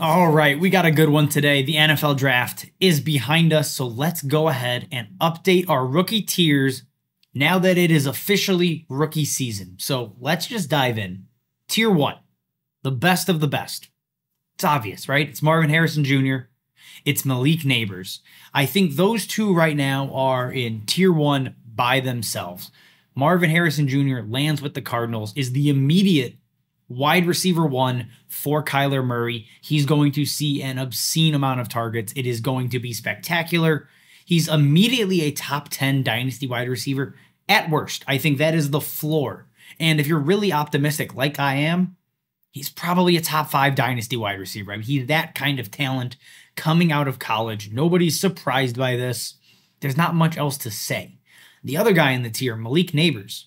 All right, we got a good one today. The NFL draft is behind us, so let's go ahead and update our rookie tiers now that it is officially rookie season. So let's just dive in. Tier 1, the best of the best. It's obvious, right? It's Marvin Harrison Jr. It's Malik Nabers. I think those two right now are in Tier 1 by themselves. Marvin Harrison Jr. lands with the Cardinals, is the immediate wide receiver 1 for Kyler Murray. He's going to see an obscene amount of targets. It is going to be spectacular. He's immediately a top 10 dynasty wide receiver at worst. I think that is the floor. And if you're really optimistic like I am, he's probably a top 5 dynasty wide receiver. I mean, he's that kind of talent coming out of college. Nobody's surprised by this. There's not much else to say. The other guy in the tier, Malik Nabers,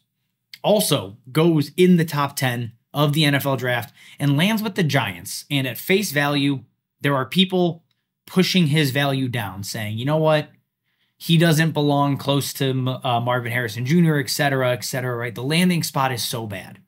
also goes in the top 10 of the NFL draft and lands with the Giants. And at face value, there are people pushing his value down, saying, you know what? He doesn't belong close to Marvin Harrison Jr., et cetera, right? The landing spot is so bad.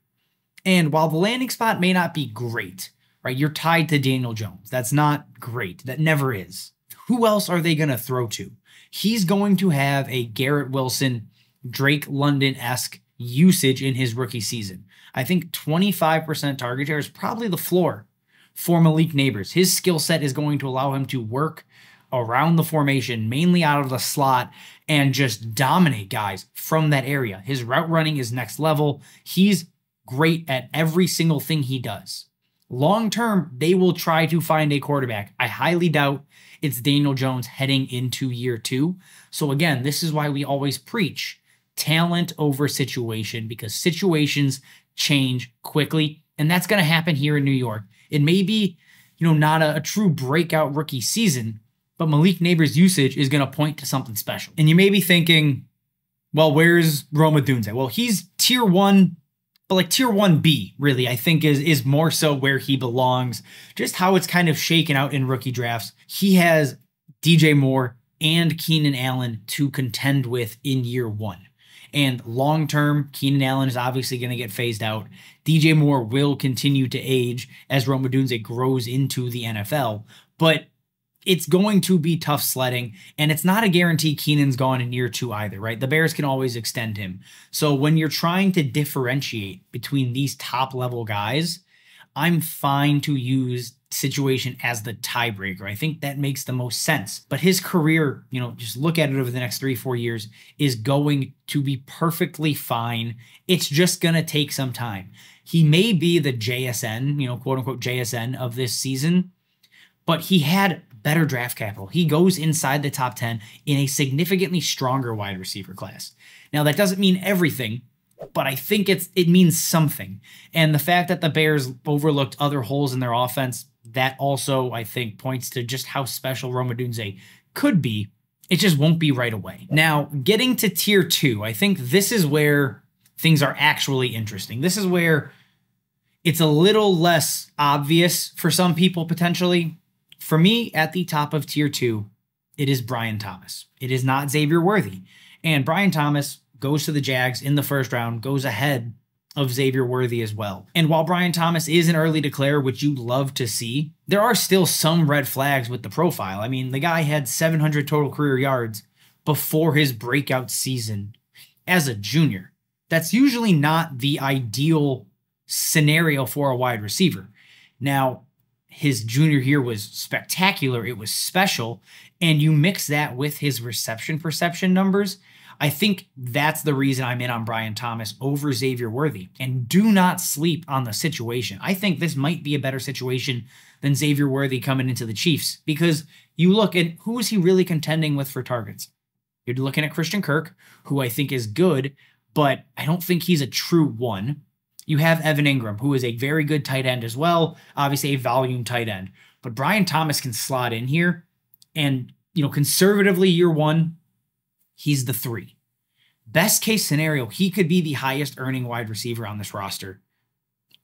And while the landing spot may not be great, right? You're tied to Daniel Jones. That's not great. That never is. Who else are they going to throw to? He's going to have a Garrett Wilson, Drake London-esque usage in his rookie season. I think 25% target share is probably the floor for Malik Nabers. His skill set is going to allow him to work around the formation, mainly out of the slot, and just dominate guys from that area. His route running is next level. He's great at every single thing he does. Long term, they will try to find a quarterback. I highly doubt it's Daniel Jones heading into year 2. So again, this is why we always preach talent over situation, because situations change quickly, and that's going to happen here in New York. It may be, not a true breakout rookie season, but Malik Nabers' usage is going to point to something special. And you may be thinking, well, where's Odunze? Well, he's tier 1, but like tier 1B, really, I think is more so where he belongs. Just how it's kind of shaken out in rookie drafts. He has DJ Moore and Keenan Allen to contend with in year 1. And long-term, Keenan Allen is obviously going to get phased out. DJ Moore will continue to age as Odunze grows into the NFL. But it's going to be tough sledding, and it's not a guarantee Keenan's gone in year 2 either, right? The Bears can always extend him. So when you're trying to differentiate between these top-level guys, I'm fine to use situation as the tiebreaker. I think that makes the most sense. But his career, just look at it over the next 3-4 years, is going to be perfectly fine. It's just going to take some time. He may be the JSN, quote unquote JSN of this season, but he had better draft capital. He goes inside the top 10 in a significantly stronger wide receiver class. Now, that doesn't mean everything, but I think it means something. And the fact that the Bears overlooked other holes in their offense, that also, I think, points to just how special Odunze could be. It just won't be right away. Now, getting to tier 2, I think this is where things are actually interesting. This is where it's a little less obvious for some people, potentially. For me, at the top of tier 2, it is Brian Thomas. It is not Xavier Worthy. And Brian Thomas goes to the Jags in the first round, goes ahead of Xavier Worthy as well. And while Brian Thomas is an early declare, which you love to see, there are still some red flags with the profile. I mean, the guy had 700 total career yards before his breakout season as a junior. That's usually not the ideal scenario for a wide receiver. Now, his junior year was spectacular. It was special. And you mix that with his reception perception numbers, I think that's the reason I'm in on Brian Thomas over Xavier Worthy. And do not sleep on the situation. I think this might be a better situation than Xavier Worthy coming into the Chiefs, because you look at who is he really contending with for targets. You're looking at Christian Kirk, who I think is good, but I don't think he's a true one. You have Evan Ingram, who is a very good tight end as well, obviously a volume tight end. But Brian Thomas can slot in here, and conservatively year 1, he's the 3. Best case scenario, he could be the highest earning wide receiver on this roster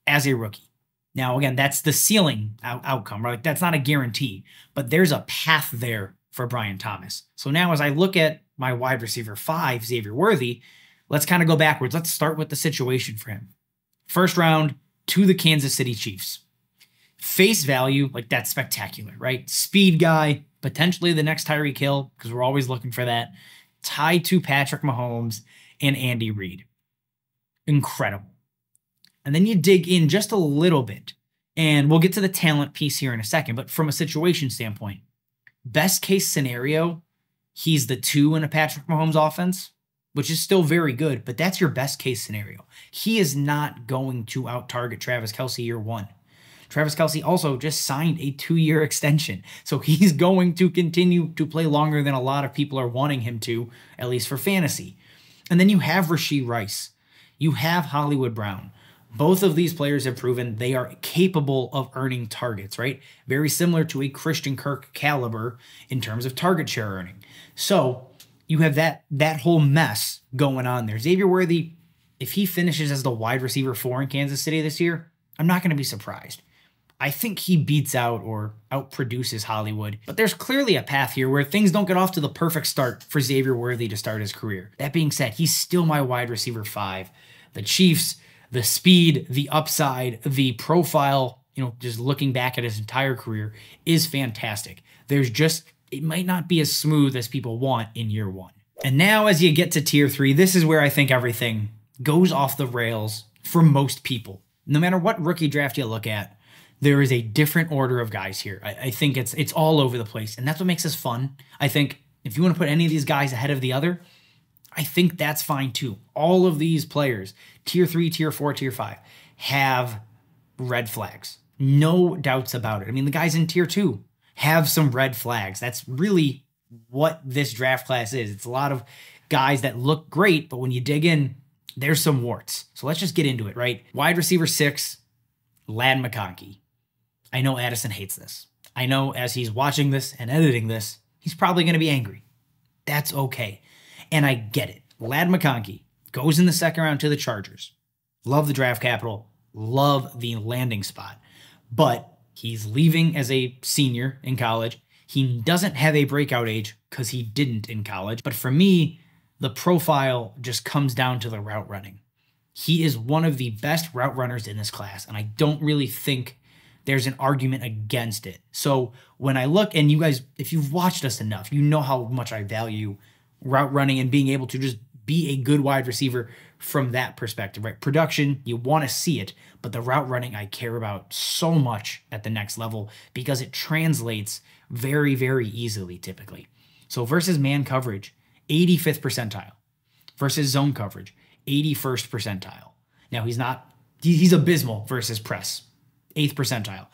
as a rookie. Now, again, that's the ceiling outcome, right? That's not a guarantee, but there's a path there for Brian Thomas. So now as I look at my wide receiver 5, Xavier Worthy, let's kind of go backwards. Let's start with the situation for him. First round to the Kansas City Chiefs. Face value, like that's spectacular, right? Speed guy, potentially the next Tyreek Hill, because we're always looking for that. Tied to Patrick Mahomes and Andy Reid. Incredible. And then you dig in just a little bit, and we'll get to the talent piece here in a second, but from a situation standpoint, best case scenario, he's the 2 in a Patrick Mahomes offense, which is still very good, but that's your best case scenario. He is not going to out-target Travis Kelce year 1. Travis Kelce also just signed a 2-year extension, so he's going to continue to play longer than a lot of people are wanting him to, at least for fantasy. And then you have Rashee Rice. You have Hollywood Brown. Both of these players have proven they are capable of earning targets, right? Very similar to a Christian Kirk caliber in terms of target share earning. So you have that whole mess going on there. Xavier Worthy, if he finishes as the wide receiver 4 in Kansas City this year, I'm not going to be surprised. I think he beats out or outproduces Hollywood, but there's clearly a path here where things don't get off to the perfect start for Xavier Worthy to start his career. That being said, he's still my wide receiver 5. The Chiefs, the speed, the upside, the profile, just looking back at his entire career is fantastic. It might not be as smooth as people want in year 1. And now as you get to tier 3, this is where I think everything goes off the rails for most people. No matter what rookie draft you look at, there is a different order of guys here. I think it's all over the place, and that's what makes this fun. I think if you want to put any of these guys ahead of the other, I think that's fine too. All of these players, tier 3, tier 4, tier 5, have red flags. No doubts about it. I mean, the guys in tier 2 have some red flags. That's really what this draft class is. It's a lot of guys that look great, but when you dig in, there's some warts. So let's just get into it, right? Wide receiver 6, Ladd McConkey. I know Addison hates this. I know as he's watching this and editing this, he's probably going to be angry. That's okay. And I get it. Ladd McConkey goes in the 2nd round to the Chargers. Love the draft capital. Love the landing spot. But he's leaving as a senior in college. He doesn't have a breakout age because he didn't in college. But for me, the profile just comes down to the route running. He is one of the best route runners in this class, and I don't really think there's an argument against it. So when I look, and you guys, if you've watched us enough, you know how much I value route running and being able to just be a good wide receiver from that perspective, right? Production, you want to see it, but the route running I care about so much at the next level because it translates very, very easily typically. So versus man coverage, 85th percentile. Versus zone coverage, 81st percentile. Now he's abysmal versus press. 8th percentile.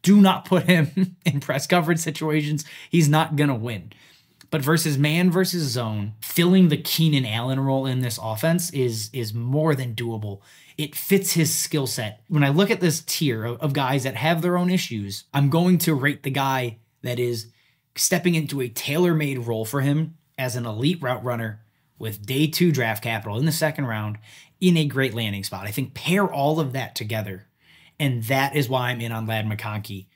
Do not put him in press coverage situations. He's not going to win. But versus man versus zone, filling the Keenan Allen role in this offense is more than doable. It fits his skill set. When I look at this tier of guys that have their own issues, I'm going to rate the guy that is stepping into a tailor-made role for him as an elite route runner with day 2 draft capital in the 2nd round in a great landing spot. I think pair all of that together, and that is why I'm in on Ladd McConkey.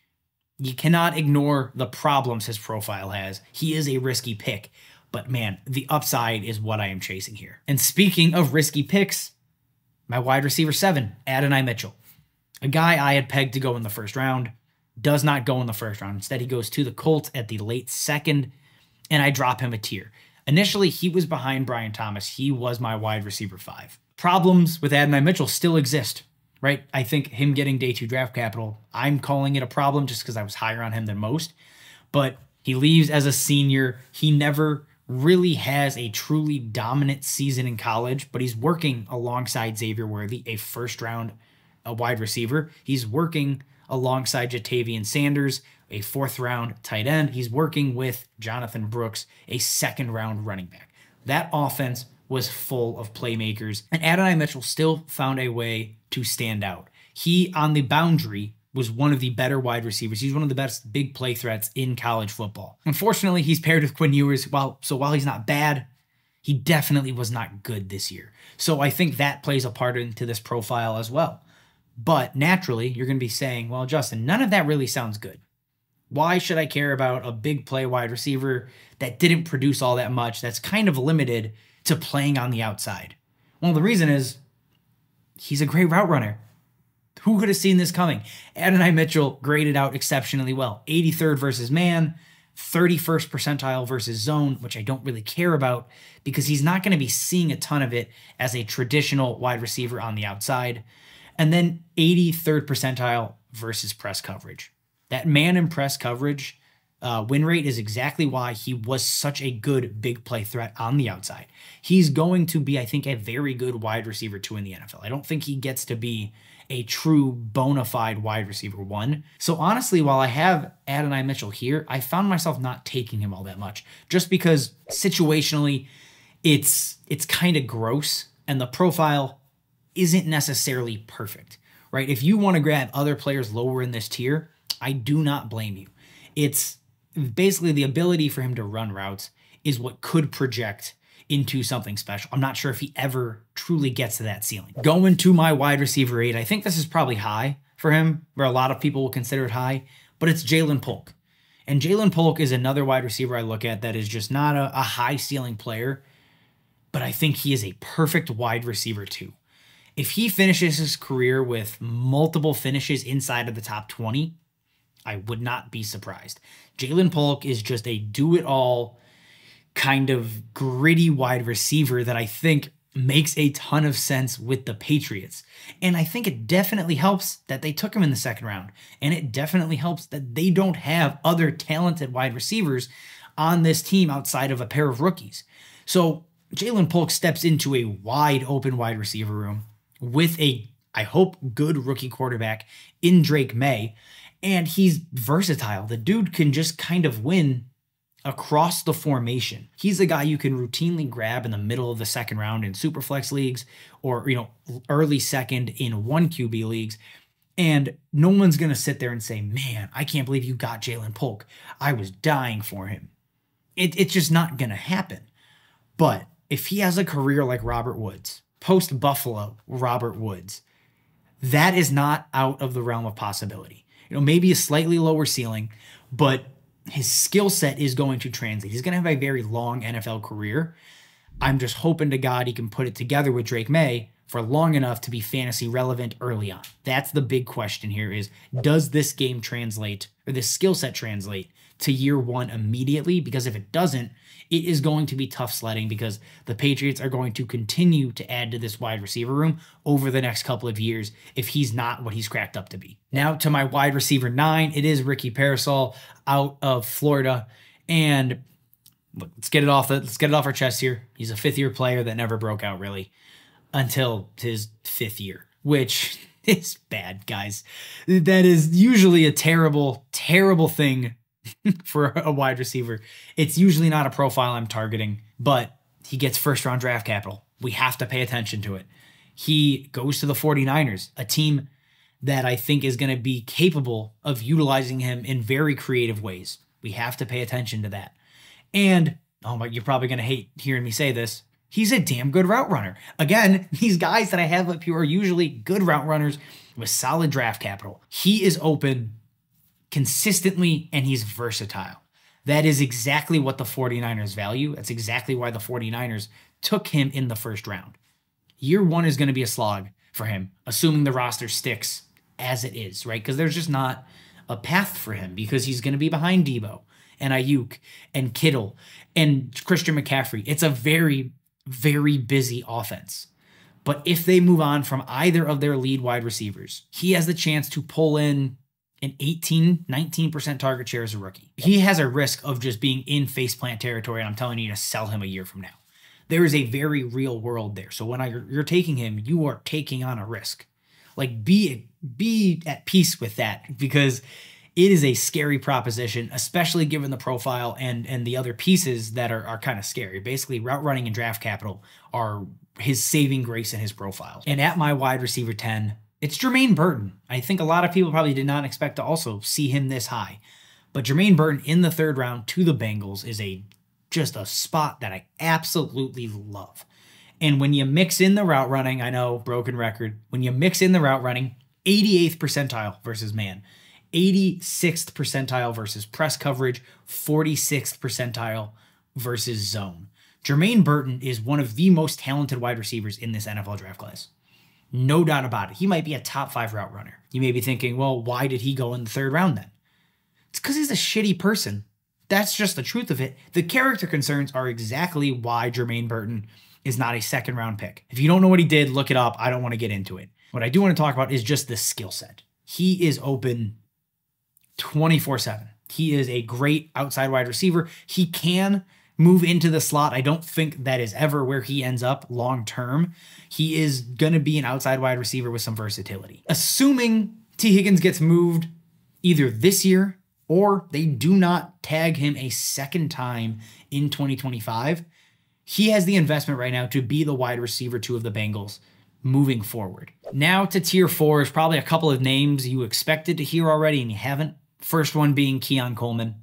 You cannot ignore the problems his profile has. He is a risky pick, but man, the upside is what I am chasing here. And speaking of risky picks, my wide receiver 7, Adonai Mitchell. A guy I had pegged to go in the 1st round, does not go in the 1st round. Instead, he goes to the Colts at the late 2nd, and I drop him a tier. Initially, he was behind Brian Thomas. He was my wide receiver 5. Problems with Adonai Mitchell still exist. Right? I think him getting day 2 draft capital, I'm calling it a problem just because I was higher on him than most. But he leaves as a senior. He never really has a truly dominant season in college, but he's working alongside Xavier Worthy, a 1st round wide receiver. He's working alongside Jatavian Sanders, a 4th round tight end. He's working with Jonathan Brooks, a 2nd round running back. That offense was full of playmakers, and Adonai Mitchell still found a way to stand out. He, on the boundary, was one of the better wide receivers. He's one of the best big play threats in college football. Unfortunately, he's paired with Quinn Ewers. So while he's not bad, he definitely was not good this year. So I think that plays a part into this profile as well. But naturally, you're going to be saying, well, Justin, none of that really sounds good. Why should I care about a big play wide receiver that didn't produce all that much, that's kind of limited to playing on the outside? Well, the reason is he's a great route runner. Who could have seen this coming? Adonai Mitchell graded out exceptionally well. 83rd versus man, 31st percentile versus zone, which I don't really care about because he's not going to be seeing a ton of it as a traditional wide receiver on the outside. And then 83rd percentile versus press coverage. That man in press coverage win rate is exactly why he was such a good big play threat on the outside. He's going to be, I think, a very good wide receiver 2 in the NFL. I don't think he gets to be a true bona fide wide receiver 1. So honestly, while I have Adonai Mitchell here, I found myself not taking him all that much just because situationally it's kind of gross and the profile isn't necessarily perfect, right? If you want to grab other players lower in this tier, I do not blame you. It's basically the ability for him to run routes is what could project into something special. I'm not sure if he ever truly gets to that ceiling. Going to my wide receiver 8, I think this is probably high for him, where a lot of people will consider it high, but it's Jalen Polk. And Jalen Polk is another wide receiver I look at that is just not a high ceiling player, but I think he is a perfect wide receiver 2. If he finishes his career with multiple finishes inside of the top 20, I would not be surprised. Jalen Polk is just a do-it-all kind of gritty wide receiver that I think makes a ton of sense with the Patriots. And I think it definitely helps that they took him in the second round. And it definitely helps that they don't have other talented wide receivers on this team outside of a pair of rookies. So Jalen Polk steps into a wide open wide receiver room with a, I hope, good rookie quarterback in Drake May. And he's versatile. The dude can just kind of win across the formation. He's a guy you can routinely grab in the middle of the second round in Superflex leagues or, early second in 1 QB leagues. And no one's going to sit there and say, man, I can't believe you got Jalen Polk. I was dying for him. It's just not going to happen. But if he has a career like Robert Woods, post-Buffalo Robert Woods, that is not out of the realm of possibility. Maybe a slightly lower ceiling, but his skill set is going to translate. He's going to have a very long NFL career. I'm just hoping to God he can put it together with Drake May for long enough to be fantasy relevant early on. That's the big question here is, does this game translate, or this skill set translate to year 1 immediately? Because if it doesn't, it is going to be tough sledding because the Patriots are going to continue to add to this wide receiver room over the next couple of years if he's not what he's cracked up to be. Now to my wide receiver 9, it is Ricky Pearsall out of Florida. And look, let's get it off our chest here. He's a 5th-year player that never broke out really until his 5th year, which is bad, guys. That is usually a terrible, terrible thing for a wide receiver. It's usually not a profile I'm targeting, but he gets first-round draft capital. We have to pay attention to it. He goes to the 49ers, a team that I think is going to be capable of utilizing him in very creative ways. We have to pay attention to that. And, oh my, you're probably going to hate hearing me say this, he's a damn good route runner. Again, these guys that I have up here are usually good route runners with solid draft capital. He is open consistently, and he's versatile. That is exactly what the 49ers value. That's exactly why the 49ers took him in the first round. Year 1 is going to be a slog for him, assuming the roster sticks as it is, right? Because there's just not a path for him because he's going to be behind Debo and Ayuk and Kittle and Christian McCaffrey. It's a very, very busy offense. But if they move on from either of their lead wide receivers, he has the chance to pull in an 19% target share as a rookie. He has a risk of just being in faceplant territory, and I'm telling you to sell him a year from now. There is a very real world there. So when you're taking him, you are taking on a risk. Like, be at peace with that because it is a scary proposition, especially given the profile and the other pieces that are kind of scary. Basically, route running and draft capital are his saving grace in his profile. And at my wide receiver 10, it's Jermaine Burton. I think a lot of people probably did not expect to also see him this high. But Jermaine Burton in the 3rd round to the Bengals is just a spot that I absolutely love. And when you mix in the route running, I know, broken record, when you mix in the route running, 88th percentile versus man, 86th percentile versus press coverage, 46th percentile versus zone. Jermaine Burton is one of the most talented wide receivers in this NFL draft class. No doubt about it. He might be a top 5 route runner. You may be thinking, well, why did he go in the 3rd round then? It's because he's a shitty person. That's just the truth of it. The character concerns are exactly why Jermaine Burton is not a 2nd round pick. If you don't know what he did, look it up. I don't want to get into it. What I do want to talk about is just the skill set. He is open 24/7. He is a great outside wide receiver. He can move into the slot. I don't think that is ever where he ends up long term. He is going to be an outside wide receiver with some versatility. Assuming T. Higgins gets moved either this year or they do not tag him a 2nd time in 2025, he has the investment right now to be the wide receiver 2 of the Bengals moving forward. Now to tier 4 is probably a couple of names you expected to hear already and you haven't. First one being Keon Coleman.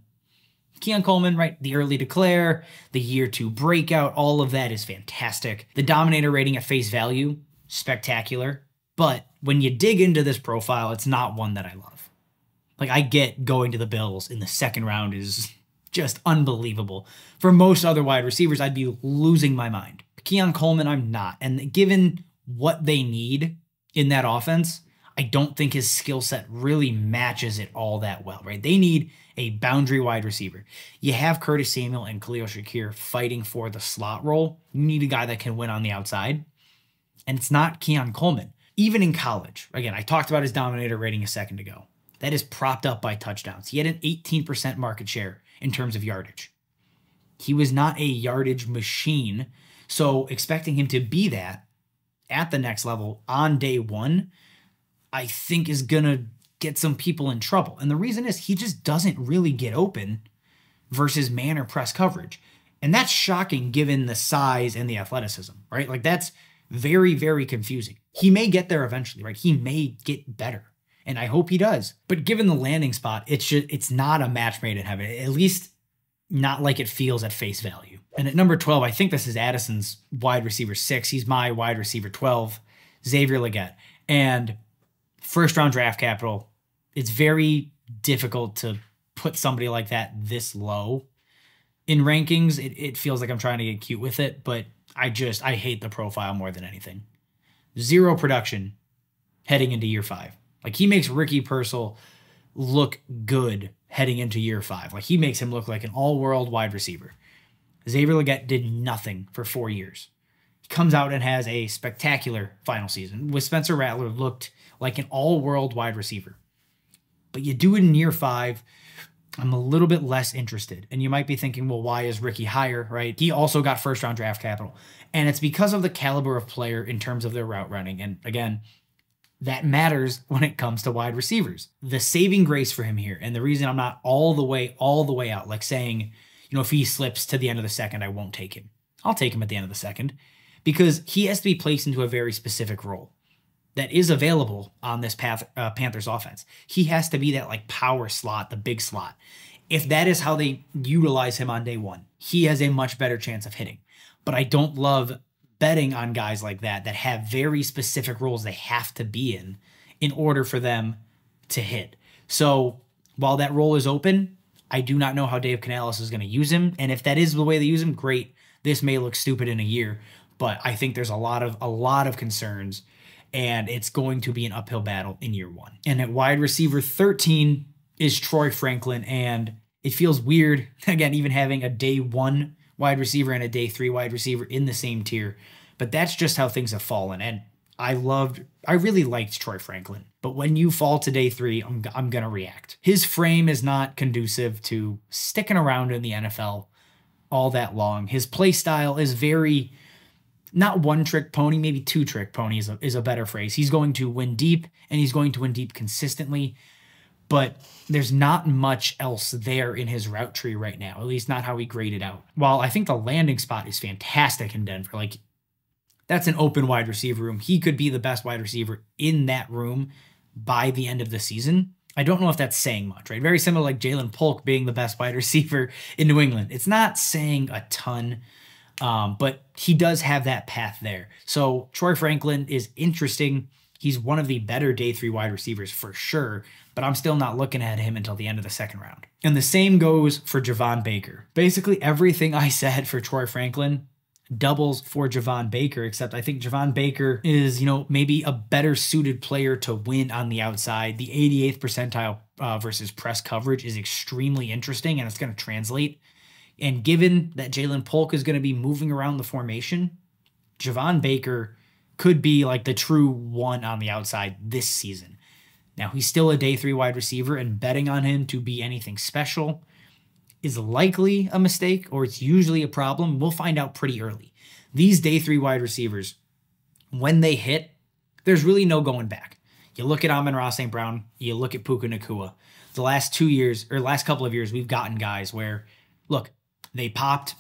Keon Coleman, right? The early declare, the year 2 breakout, all of that is fantastic. The Dominator rating at face value, spectacular. But when you dig into this profile, it's not one that I love. Like, I get going to the Bills in the 2nd round is just unbelievable. For most other wide receivers, I'd be losing my mind. Keon Coleman, I'm not. And given what they need in that offense, I don't think his skill set really matches it all that well, right? They need a boundary wide receiver. You have Curtis Samuel and Khalil Shakir fighting for the slot role. You need a guy that can win on the outside. And it's not Keon Coleman. Even in college, again, I talked about his Dominator rating a second ago. That is propped up by touchdowns. He had an 18% market share in terms of yardage. He was not a yardage machine. So expecting him to be that at the next level on day 1, I think is going to get some people in trouble. And the reason is he just doesn't really get open versus man or press coverage. And that's shocking given the size and the athleticism, right? Like that's very, very confusing. He may get there eventually, right? He may get better. And I hope he does. But given the landing spot, it's not a match made in heaven. At least not like it feels at face value. And at number 12, I think this is Addison's wide receiver 6. He's my wide receiver 12, Xavier Legette. And 1st round draft capital, it's very difficult to put somebody like that this low in rankings. It feels like I'm trying to get cute with it, but I hate the profile more than anything. 0 production heading into year 5. Like he makes Ricky Pearsall look good heading into year 5. Like he makes him look like an all-world wide receiver. Xavier Legette did nothing for 4 years. He comes out and has a spectacular final season. With Spencer Rattler looked like an all-world wide receiver. But you do it in year 5, I'm a little bit less interested. And you might be thinking, well, why is Ricky higher, right? He also got 1st round draft capital. And it's because of the caliber of player in terms of their route running. And again, that matters when it comes to wide receivers. The saving grace for him here, and the reason I'm not all the way out, like saying, if he slips to the end of the 2nd, I won't take him. I'll take him at the end of the 2nd because he has to be placed into a very specific role that is available on this Panthers offense. He has to be that like power slot, the big slot. If that is how they utilize him on day 1, he has a much better chance of hitting. But I don't love betting on guys like that have very specific roles they have to be in order for them to hit. So while that role is open, I do not know how Dave Canales is going to use him. And if that is the way they use him, great. This may look stupid in a year, but I think there's a lot of concerns, and it's going to be an uphill battle in year 1. And at wide receiver 13 is Troy Franklin, and it feels weird, again, even having a day 1 wide receiver and a day 3 wide receiver in the same tier, but that's just how things have fallen. And I really liked Troy Franklin, but when you fall to day 3, I'm going to react. His frame is not conducive to sticking around in the NFL all that long. His play style is very, not one-trick pony, maybe two-trick pony is a better phrase. He's going to win deep, and he's going to win deep consistently, but there's not much else there in his route tree right now, at least not how he graded out. While I think the landing spot is fantastic in Denver, like that's an open wide receiver room. He could be the best wide receiver in that room by the end of the season. I don't know if that's saying much, right? Very similar like Jalen Polk being the best wide receiver in New England. It's not saying a ton, but he does have that path there. So Troy Franklin is interesting. He's one of the better day 3 wide receivers for sure, but I'm still not looking at him until the end of the 2nd round. And the same goes for Javon Baker. Basically everything I said for Troy Franklin doubles for Javon Baker, except I think Javon Baker is, maybe a better suited player to win on the outside. The 88th percentile versus press coverage is extremely interesting, and it's going to translate. And given that Jalen Polk is going to be moving around the formation, Javon Baker could be like the true one on the outside this season. Now, he's still a day 3 wide receiver, and betting on him to be anything special is likely a mistake, or it's usually a problem. We'll find out pretty early. These day 3 wide receivers, when they hit, there's really no going back. You look at Amon-Ra St. Brown, you look at Puka Nacua. The last couple of years, we've gotten guys where, look, they popped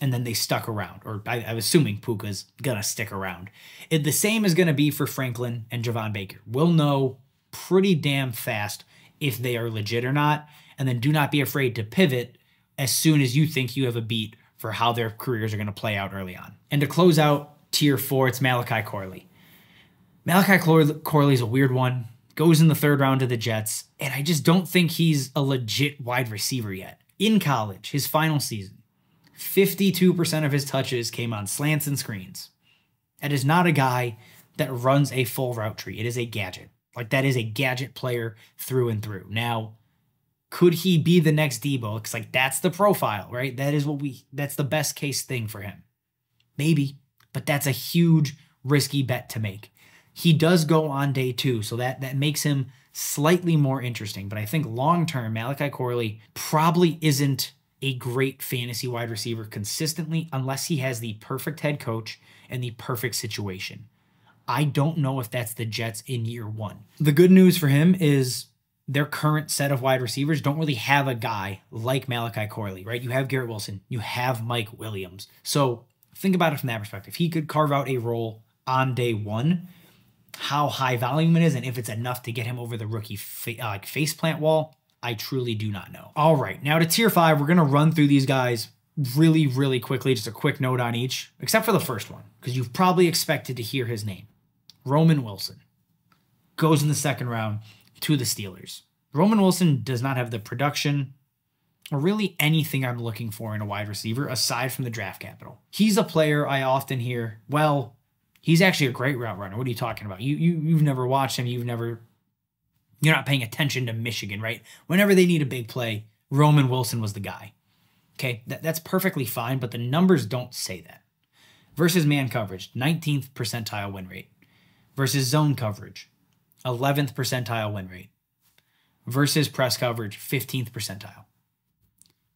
and then they stuck around. Or I'm assuming Puka's going to stick around. The same is going to be for Franklin and Javon Baker. We'll know pretty damn fast if they are legit or not. And then do not be afraid to pivot as soon as you think you have a beat for how their careers are going to play out early on. And to close out tier 4, it's Malachi Corley. Malachi Corley's a weird one. Goes in the 3rd round to the Jets, and I just don't think he's a legit wide receiver yet. In college, his final season, 52% of his touches came on slants and screens. That is not a guy that runs a full route tree. It is a gadget. Like, that is a gadget player through and through. Now, could he be the next Debo? Because, like, that's the profile, right? That's the best case thing for him. Maybe, but that's a huge, risky bet to make. He does go on day 2, so that makes him slightly more interesting. But I think long-term, Malachi Corley probably isn't a great fantasy wide receiver consistently unless he has the perfect head coach and the perfect situation. I don't know if that's the Jets in year 1. The good news for him is their current set of wide receivers don't really have a guy like Malachi Corley, right? You have Garrett Wilson, you have Mike Williams. So think about it from that perspective. He could carve out a role on day 1. How high volume it is and if it's enough to get him over the rookie faceplant wall, I truly do not know. All right, now to tier 5, we're going to run through these guys really, really quickly. Just a quick note on each, except for the first one, because you've probably expected to hear his name. Roman Wilson goes in the 2nd round to the Steelers. Roman Wilson does not have the production or really anything I'm looking for in a wide receiver aside from the draft capital. He's a player I often hear, well, he's actually a great route runner. What are you talking about? You've never watched him. You're not paying attention to Michigan, right? Whenever they need a big play, Roman Wilson was the guy. Okay, that's perfectly fine, but the numbers don't say that. Versus man coverage, 19th percentile win rate. Versus zone coverage, 11th percentile win rate. Versus press coverage, 15th percentile.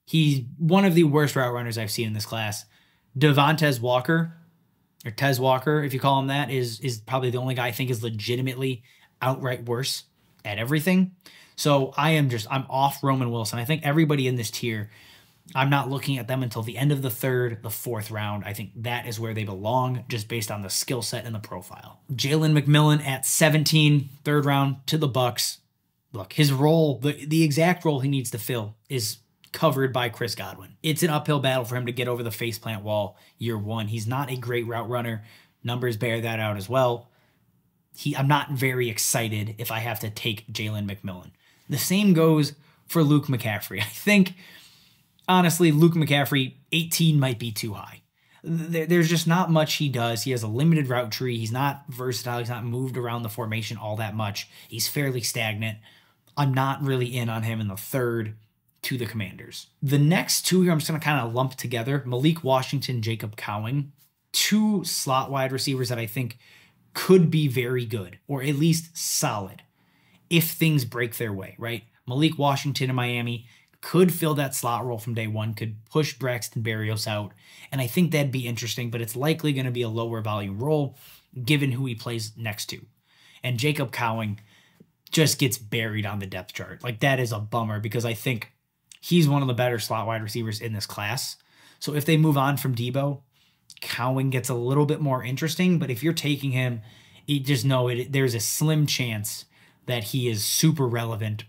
He's one of the worst route runners I've seen in this class. Devontae Walker, or Tez Walker, if you call him that, is probably the only guy I think is legitimately outright worse at everything. So I'm off Roman Wilson. I think everybody in this tier, I'm not looking at them until the end of the 3rd, the 4th round. I think that is where they belong, just based on the skill set and the profile. Jalen McMillan at 17, 3rd round to the Bucks. Look, his role, the exact role he needs to fill is covered by Chris Godwin. It's an uphill battle for him to get over the faceplant wall year 1. He's not a great route runner. Numbers bear that out as well. I'm not very excited if I have to take Jalen McMillan. The same goes for Luke McCaffrey. I think, honestly, Luke McCaffrey, 18 might be too high. There's just not much he does. He has a limited route tree. He's not versatile. He's not moved around the formation all that much. He's fairly stagnant. I'm not really in on him in the 3rd to the Commanders. The next 2 here, I'm just going to kind of lump together. Malik Washington, Jacob Cowing. 2 slot wide receivers that I think could be very good, or at least solid, if things break their way, right? Malik Washington in Miami could fill that slot role from day 1, could push Braxton Berrios out, and I think that'd be interesting, but it's likely going to be a lower volume role given who he plays next to. And Jacob Cowing just gets buried on the depth chart. Like, that is a bummer because I think he's one of the better slot wide receivers in this class. So if they move on from Debo, Cowing gets a little bit more interesting, but if you're taking him, you just know there's a slim chance that he is super relevant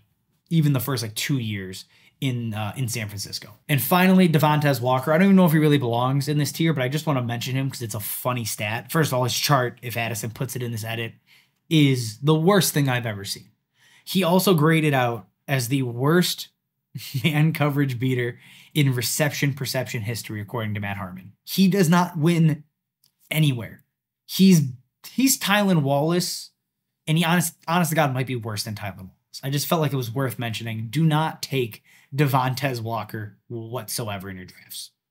even the first 2 years in San Francisco. And finally, Devontae Walker. I don't even know if he really belongs in this tier, but I just want to mention him because it's a funny stat. First of all, his chart, if Addison puts it in this edit, is the worst thing I've ever seen. He also graded out as the worst man coverage beater in reception perception history, according to Matt Harmon. He does not win anywhere. He's Tylan Wallace, and he honest to God might be worse than Tylan Wallace. I just felt like it was worth mentioning. Do not take Devontae Walker whatsoever in your drafts.